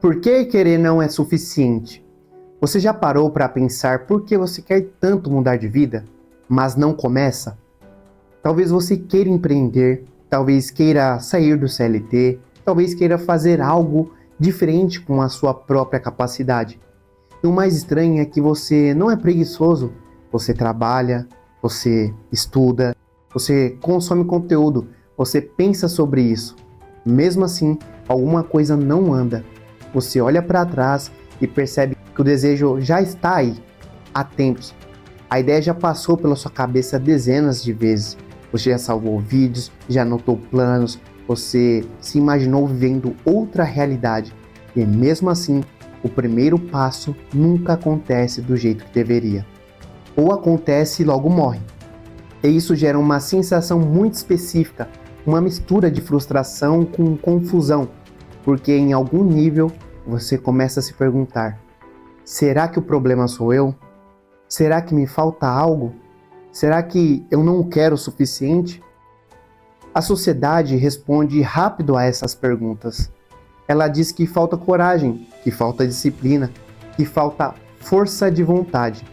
Por que querer não é suficiente? Você já parou para pensar por que você quer tanto mudar de vida, mas não começa? Talvez você queira empreender, talvez queira sair do CLT, talvez queira fazer algo diferente com a sua própria capacidade. E o mais estranho é que você não é preguiçoso, você trabalha, você estuda, você consome conteúdo, você pensa sobre isso. Mesmo assim, alguma coisa não anda. Você olha para trás e percebe que o desejo já está aí, há tempos. A ideia já passou pela sua cabeça dezenas de vezes. Você já salvou vídeos, já anotou planos, você se imaginou vivendo outra realidade. E mesmo assim, o primeiro passo nunca acontece do jeito que deveria. Ou acontece e logo morre. E isso gera uma sensação muito específica, uma mistura de frustração com confusão, porque em algum nível você começa a se perguntar: será que o problema sou eu? Será que me falta algo? Será que eu não quero o suficiente? A sociedade responde rápido a essas perguntas. Ela diz que falta coragem, que falta disciplina, que falta força de vontade.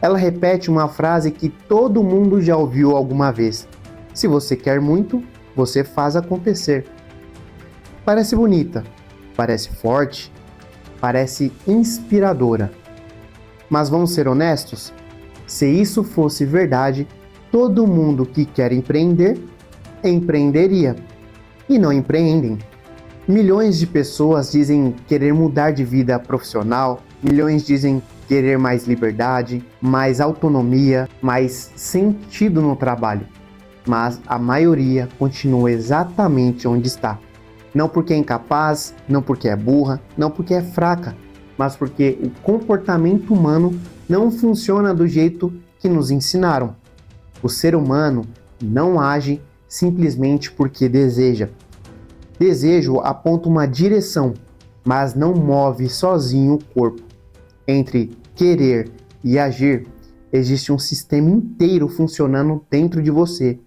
Ela repete uma frase que todo mundo já ouviu alguma vez: se você quer muito, você faz acontecer. Parece bonita, parece forte, parece inspiradora. Mas vamos ser honestos? Se isso fosse verdade, todo mundo que quer empreender, empreenderia. E não empreendem. Milhões de pessoas dizem querer mudar de vida profissional, milhões dizem querer mais liberdade, mais autonomia, mais sentido no trabalho. Mas a maioria continua exatamente onde está. Não porque é incapaz, não porque é burra, não porque é fraca, mas porque o comportamento humano não funciona do jeito que nos ensinaram. O ser humano não age simplesmente porque deseja. Desejo aponta uma direção, mas não move sozinho o corpo. Entre querer e agir, existe um sistema inteiro funcionando dentro de você.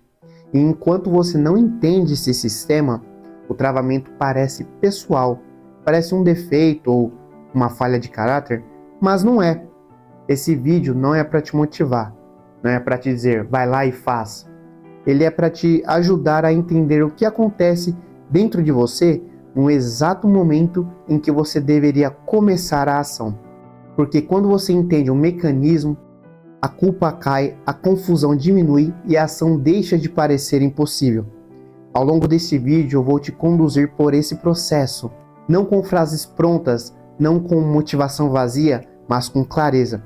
E enquanto você não entende esse sistema, o travamento parece pessoal, parece um defeito ou uma falha de caráter, mas não é. Esse vídeo não é para te motivar, não é para te dizer vai lá e faz. Ele é para te ajudar a entender o que acontece dentro de você no exato momento em que você deveria começar a ação. Porque quando você entende o mecanismo, a culpa cai, a confusão diminui e a ação deixa de parecer impossível. Ao longo desse vídeo eu vou te conduzir por esse processo, não com frases prontas, não com motivação vazia, mas com clareza.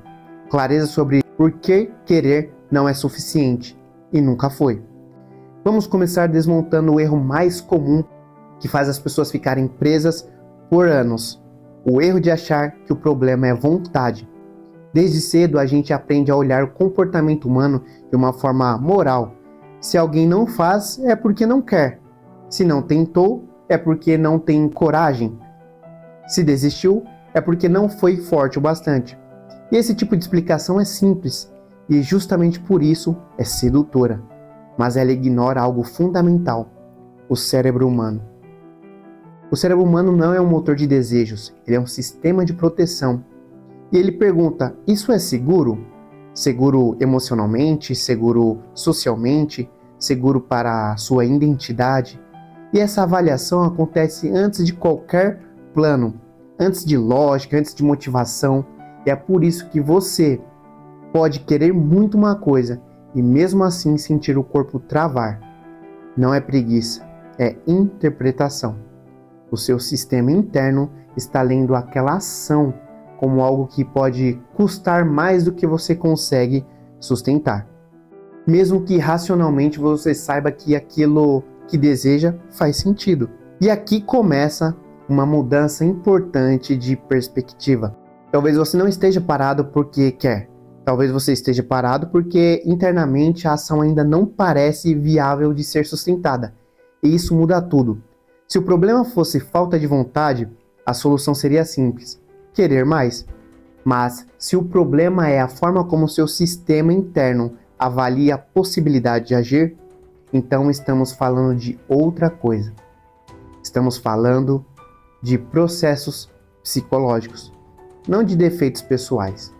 Clareza sobre por que querer não é suficiente e nunca foi. Vamos começar desmontando o erro mais comum que faz as pessoas ficarem presas por anos. O erro de achar que o problema é vontade. Desde cedo a gente aprende a olhar o comportamento humano de uma forma moral. Se alguém não faz, é porque não quer. Se não tentou, é porque não tem coragem. Se desistiu, é porque não foi forte o bastante. E esse tipo de explicação é simples e justamente por isso é sedutora. Mas ela ignora algo fundamental: o cérebro humano. O cérebro humano não é um motor de desejos, ele é um sistema de proteção. E ele pergunta: isso é seguro? Seguro emocionalmente, seguro socialmente, seguro para a sua identidade? E essa avaliação acontece antes de qualquer plano, antes de lógica, antes de motivação. E é por isso que você pode querer muito uma coisa e mesmo assim sentir o corpo travar. Não é preguiça, é interpretação. O seu sistema interno está lendo aquela ação como algo que pode custar mais do que você consegue sustentar. Mesmo que racionalmente você saiba que aquilo que deseja faz sentido. E aqui começa uma mudança importante de perspectiva. Talvez você não esteja parado porque quer. Talvez você esteja parado porque internamente a ação ainda não parece viável de ser sustentada. E isso muda tudo. Se o problema fosse falta de vontade, a solução seria simples: querer mais. Mas se o problema é a forma como seu sistema interno avalia a possibilidade de agir, então estamos falando de outra coisa. Estamos falando de processos psicológicos, não de defeitos pessoais.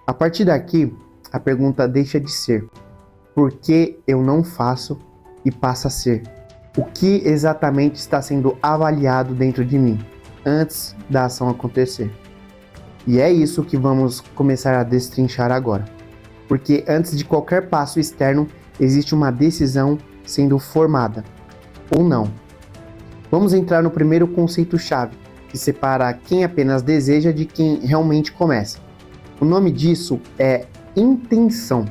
A partir daqui, a pergunta deixa de ser por que eu não faço e passa a ser o que exatamente está sendo avaliado dentro de mim antes da ação acontecer. E é isso que vamos começar a destrinchar agora. Porque antes de qualquer passo externo, existe uma decisão sendo formada, ou não. Vamos entrar no primeiro conceito-chave, que separa quem apenas deseja de quem realmente começa. O nome disso é intenção.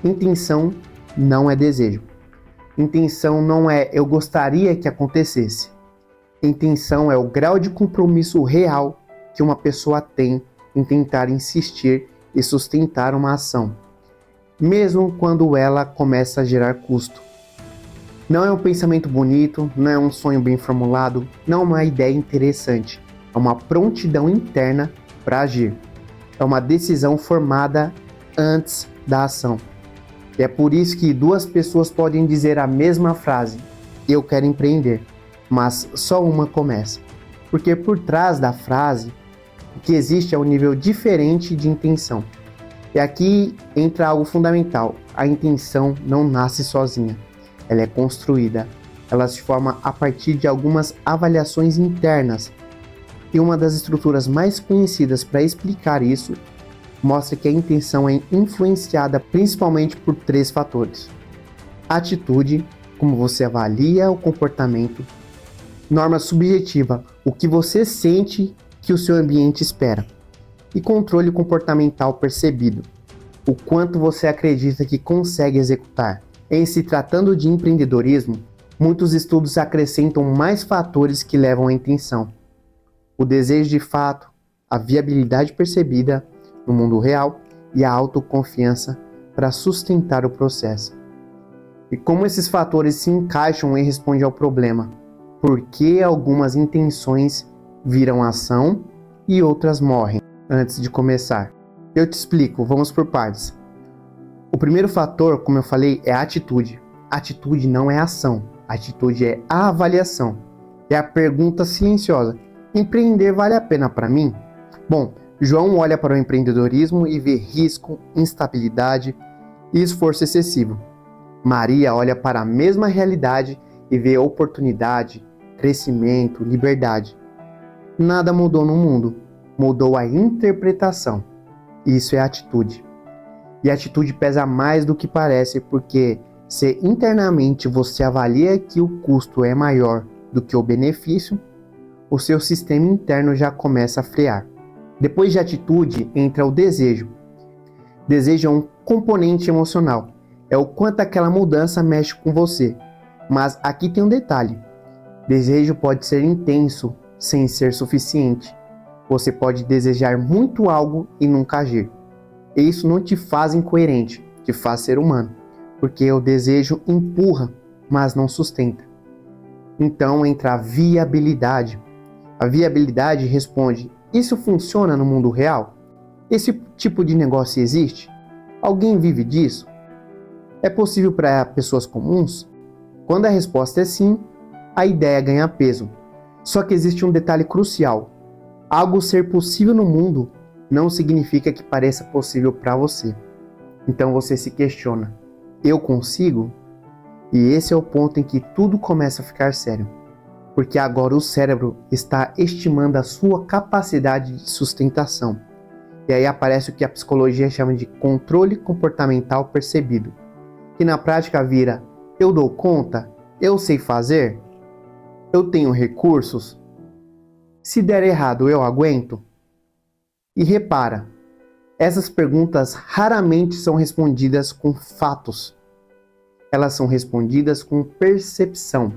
Intenção não é desejo. Intenção não é eu gostaria que acontecesse. Intenção é o grau de compromisso real que uma pessoa tem em tentar insistir e sustentar uma ação, mesmo quando ela começa a gerar custo. Não é um pensamento bonito, não é um sonho bem formulado, não é uma ideia interessante, é uma prontidão interna para agir. É uma decisão formada antes da ação. E é por isso que duas pessoas podem dizer a mesma frase, eu quero empreender, mas só uma começa. Porque por trás da frase, o que existe é um nível diferente de intenção. E aqui entra algo fundamental, a intenção não nasce sozinha, ela é construída, ela se forma a partir de algumas avaliações internas. E uma das estruturas mais conhecidas para explicar isso mostra que a intenção é influenciada principalmente por 3 fatores. Atitude, como você avalia o comportamento. Norma subjetiva, o que você sente que o seu ambiente espera. E controle comportamental percebido, o quanto você acredita que consegue executar. Em se tratando de empreendedorismo, muitos estudos acrescentam mais fatores que levam à intenção. O desejo de fato, a viabilidade percebida no mundo real e a autoconfiança para sustentar o processo. E como esses fatores se encaixam e respondem ao problema? Por que algumas intenções viram ação e outras morrem antes de começar? Eu te explico, vamos por partes. O primeiro fator, como eu falei, é a atitude. Atitude não é ação, atitude é a avaliação. É a pergunta silenciosa: empreender vale a pena para mim? Bom, João olha para o empreendedorismo e vê risco, instabilidade e esforço excessivo. Maria olha para a mesma realidade e vê oportunidade, crescimento, liberdade. Nada mudou no mundo, mudou a interpretação. Isso é atitude. E a atitude pesa mais do que parece, porque se internamente você avalia que o custo é maior do que o benefício, o seu sistema interno já começa a frear. Depois de atitude entra o desejo. Desejo é um componente emocional, é o quanto aquela mudança mexe com você. Mas aqui tem um detalhe: desejo pode ser intenso sem ser suficiente. Você pode desejar muito algo e nunca agir. E isso não te faz incoerente, te faz ser humano, porque o desejo empurra, mas não sustenta. Então entra a viabilidade. A viabilidade responde: isso funciona no mundo real? Esse tipo de negócio existe? Alguém vive disso? É possível para pessoas comuns? Quando a resposta é sim, a ideia ganha peso. Só que existe um detalhe crucial. Algo ser possível no mundo não significa que pareça possível para você. Então você se questiona: eu consigo? E esse é o ponto em que tudo começa a ficar sério. Porque agora o cérebro está estimando a sua capacidade de sustentação. E aí aparece o que a psicologia chama de controle comportamental percebido, que na prática vira: eu dou conta? Eu sei fazer? Eu tenho recursos? Se der errado, eu aguento? E repara, essas perguntas raramente são respondidas com fatos. Elas são respondidas com percepção.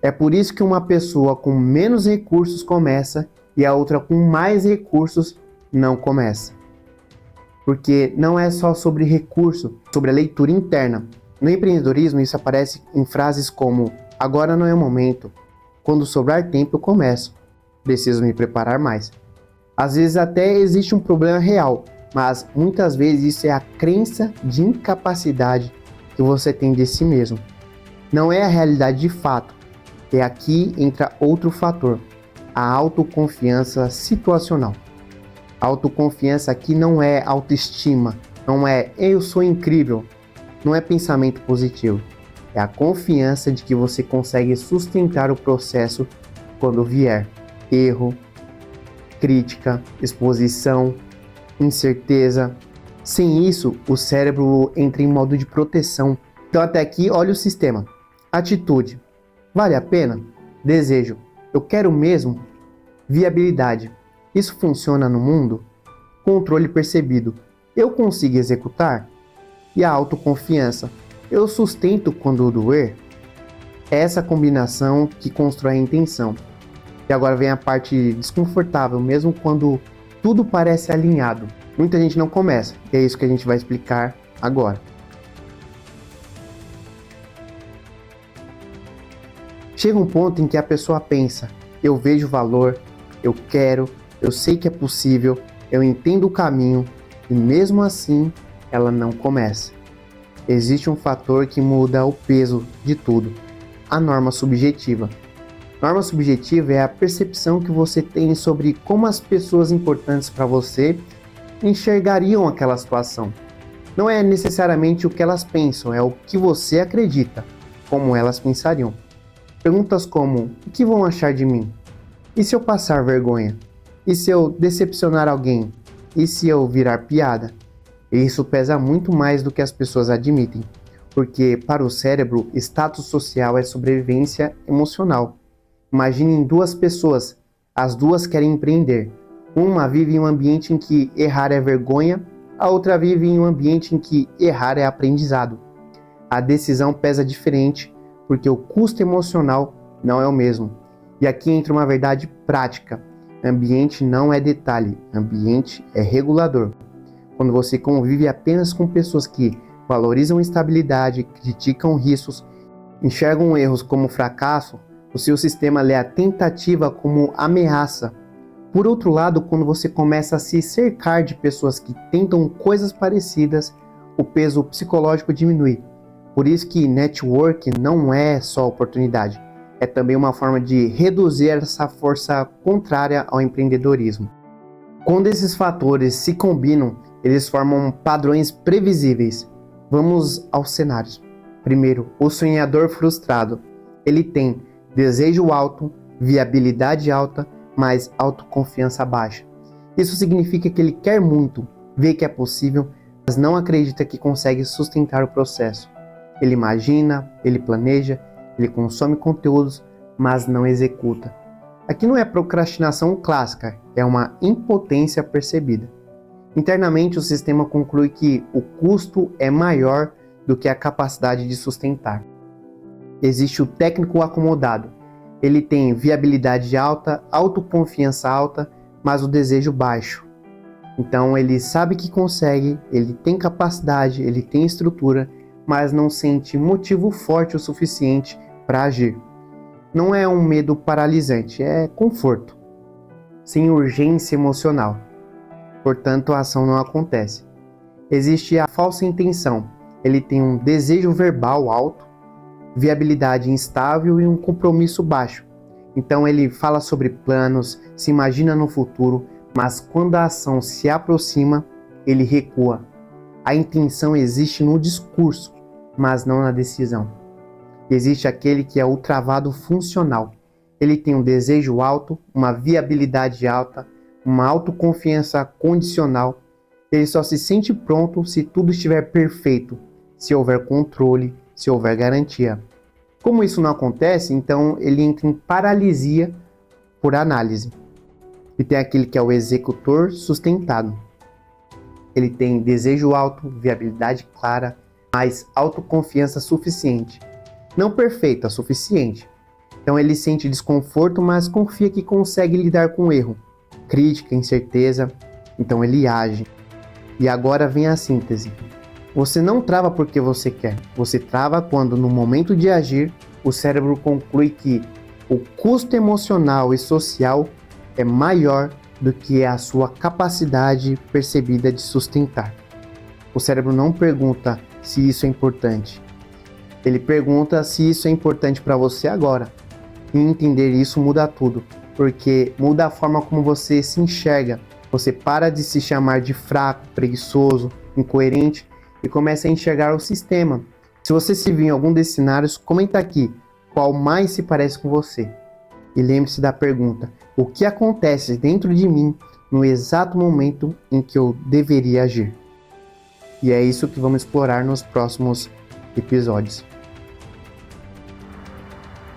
É por isso que uma pessoa com menos recursos começa e a outra com mais recursos não começa. Porque não é só sobre recurso, sobre a leitura interna. No empreendedorismo isso aparece em frases como: agora não é o momento, quando sobrar tempo eu começo, preciso me preparar mais. Às vezes até existe um problema real, mas muitas vezes isso é a crença de incapacidade que que você tem de si mesmo. Não é a realidade de fato. E aqui entra outro fator, a autoconfiança situacional. A autoconfiança aqui não é autoestima, não é eu sou incrível, não é pensamento positivo. É a confiança de que você consegue sustentar o processo quando vier erro, crítica, exposição, incerteza. Sem isso, o cérebro entra em modo de proteção. Então até aqui, olha o sistema. Atitude. Vale a pena? Desejo. Eu quero mesmo? Viabilidade. Isso funciona no mundo? Controle percebido. Eu consigo executar? E a autoconfiança. Eu sustento quando doer? É essa combinação que constrói a intenção. E agora vem a parte desconfortável, mesmo quando tudo parece alinhado. Muita gente não começa, e é isso que a gente vai explicar agora. Chega um ponto em que a pessoa pensa, eu vejo valor, eu quero, eu sei que é possível, eu entendo o caminho, e mesmo assim ela não começa. Existe um fator que muda o peso de tudo, a norma subjetiva. Norma subjetiva é a percepção que você tem sobre como as pessoas importantes para você enxergariam aquela situação. Não é necessariamente o que elas pensam, é o que você acredita, como elas pensariam. Perguntas como, o que vão achar de mim? E se eu passar vergonha? E se eu decepcionar alguém? E se eu virar piada? E isso pesa muito mais do que as pessoas admitem, porque para o cérebro, status social é sobrevivência emocional. Imaginem duas pessoas, as duas querem empreender. Uma vive em um ambiente em que errar é vergonha, a outra vive em um ambiente em que errar é aprendizado. A decisão pesa diferente, porque o custo emocional não é o mesmo. E aqui entra uma verdade prática. Ambiente não é detalhe, ambiente é regulador. Quando você convive apenas com pessoas que valorizam estabilidade, criticam riscos, enxergam erros como fracasso, o seu sistema lê a tentativa como ameaça. Por outro lado, quando você começa a se cercar de pessoas que tentam coisas parecidas, o peso psicológico diminui. Por isso que network não é só oportunidade, é também uma forma de reduzir essa força contrária ao empreendedorismo. Quando esses fatores se combinam, eles formam padrões previsíveis. Vamos aos cenários. Primeiro, o sonhador frustrado. Ele tem desejo alto, viabilidade alta, mas autoconfiança baixa. Isso significa que ele quer muito, vê que é possível, mas não acredita que consegue sustentar o processo. Ele imagina, ele planeja, ele consome conteúdos, mas não executa. Aqui não é procrastinação clássica, é uma impotência percebida. Internamente, o sistema conclui que o custo é maior do que a capacidade de sustentar. Existe o técnico acomodado. Ele tem viabilidade alta, autoconfiança alta, mas o desejo baixo. Então ele sabe que consegue, ele tem capacidade, ele tem estrutura, mas não sente motivo forte o suficiente para agir. Não é um medo paralisante, é conforto, sem urgência emocional. Portanto, a ação não acontece. Existe a falsa intenção. Ele tem um desejo verbal alto, viabilidade instável e um compromisso baixo. Então ele fala sobre planos, se imagina no futuro, mas quando a ação se aproxima, ele recua. A intenção existe no discurso, mas não na decisão. Existe aquele que é o travado funcional. Ele tem um desejo alto, uma viabilidade alta, uma autoconfiança condicional. Ele só se sente pronto se tudo estiver perfeito, se houver controle, se houver garantia. Como isso não acontece, então ele entra em paralisia por análise. E tem aquele que é o executor sustentado. Ele tem desejo alto, viabilidade clara, mas autoconfiança suficiente. Não perfeita, suficiente. Então ele sente desconforto, mas confia que consegue lidar com o erro. Crítica, incerteza, então ele age. E agora vem a síntese. Você não trava porque você quer. Você trava quando, no momento de agir, o cérebro conclui que o custo emocional e social é maior do que a sua capacidade percebida de sustentar. O cérebro não pergunta se isso é importante. Ele pergunta se isso é importante para você agora. E entender isso muda tudo, porque muda a forma como você se enxerga. Você para de se chamar de fraco, preguiçoso, incoerente e começa a enxergar o sistema. Se você se viu em algum desses cenários, comenta aqui qual mais se parece com você. E lembre-se da pergunta: o que acontece dentro de mim no exato momento em que eu deveria agir? E é isso que vamos explorar nos próximos episódios.